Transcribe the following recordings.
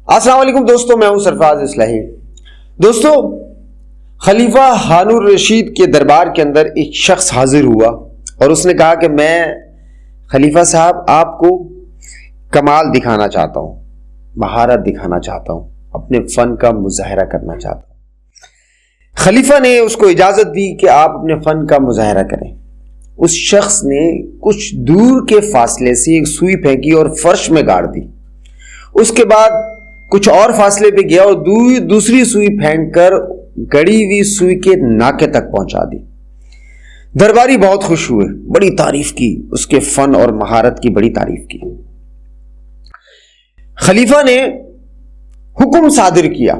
السلام علیکم دوستو، میں ہوں سرفراز اصلاحی۔ دوستو، خلیفہ ہارون الرشید کے دربار کے اندر ایک شخص حاضر ہوا اور اس نے کہا کہ میں خلیفہ صاحب آپ کو کمال دکھانا چاہتا ہوں، مہارت دکھانا چاہتا ہوں، اپنے فن کا مظاہرہ کرنا چاہتا ہوں۔ خلیفہ نے اس کو اجازت دی کہ آپ اپنے فن کا مظاہرہ کریں۔ اس شخص نے کچھ دور کے فاصلے سے ایک سوئی پھینکی اور فرش میں گاڑ دی۔ اس کے بعد کچھ اور فاصلے پہ گیا اور دوسری سوئی پھینک کر گڑی ہوئی سوئی کے ناکے تک پہنچا دی۔ درباری بہت خوش ہوئے، بڑی تعریف کی، اس کے فن اور مہارت کی بڑی تعریف کی۔ خلیفہ نے حکم صادر کیا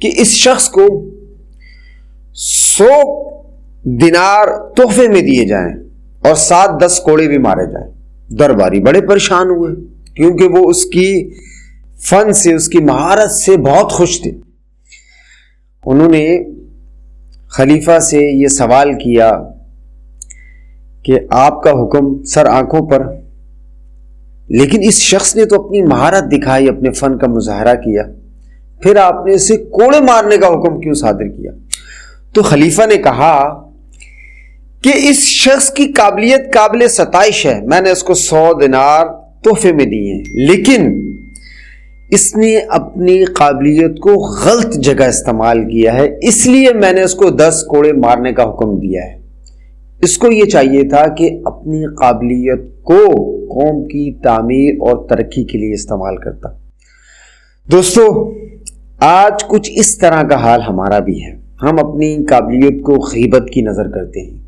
کہ اس شخص کو 100 دینار تحفے میں دیے جائیں اور 7-10 کوڑے بھی مارے جائیں۔ درباری بڑے پریشان ہوئے کیونکہ وہ اس کی فن سے، اس کی مہارت سے بہت خوش تھے۔ انہوں نے خلیفہ سے یہ سوال کیا کہ آپ کا حکم سر آنکھوں پر، لیکن اس شخص نے تو اپنی مہارت دکھائی، اپنے فن کا مظاہرہ کیا، پھر آپ نے اسے کوڑے مارنے کا حکم کیوں صادر کیا؟ تو خلیفہ نے کہا کہ اس شخص کی قابلیت قابل ستائش ہے، میں نے اس کو 100 دینار تحفے میں دیے ہیں، لیکن اس نے اپنی قابلیت کو غلط جگہ استعمال کیا ہے، اس لیے میں نے اس کو 10 کوڑے مارنے کا حکم دیا ہے۔ اس کو یہ چاہیے تھا کہ اپنی قابلیت کو قوم کی تعمیر اور ترقی کے لیے استعمال کرتا۔ دوستو، آج کچھ اس طرح کا حال ہمارا بھی ہے۔ ہم اپنی قابلیت کو غیبت کی نظر کرتے ہیں،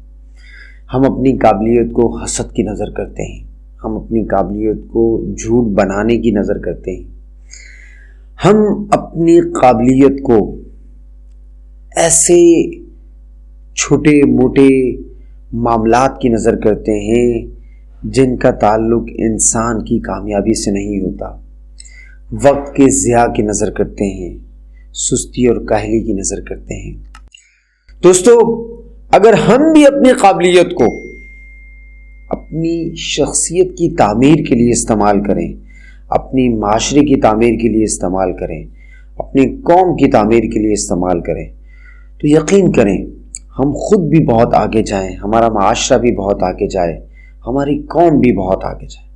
ہم اپنی قابلیت کو حسد کی نظر کرتے ہیں، ہم اپنی قابلیت کو جھوٹ بنانے کی نظر کرتے ہیں، ہم اپنی قابلیت کو ایسے چھوٹے موٹے معاملات کی نظر کرتے ہیں جن کا تعلق انسان کی کامیابی سے نہیں ہوتا، وقت کے ضیاع کی نظر کرتے ہیں، سستی اور کاہلی کی نظر کرتے ہیں۔ دوستو، اگر ہم بھی اپنی قابلیت کو اپنی شخصیت کی تعمیر کے لیے استعمال کریں، اپنی معاشرے کی تعمیر کے لیے استعمال کریں، اپنی قوم کی تعمیر کے لیے استعمال کریں، تو یقین کریں ہم خود بھی بہت آگے جائیں، ہمارا معاشرہ بھی بہت آگے جائے، ہماری قوم بھی بہت آگے جائے۔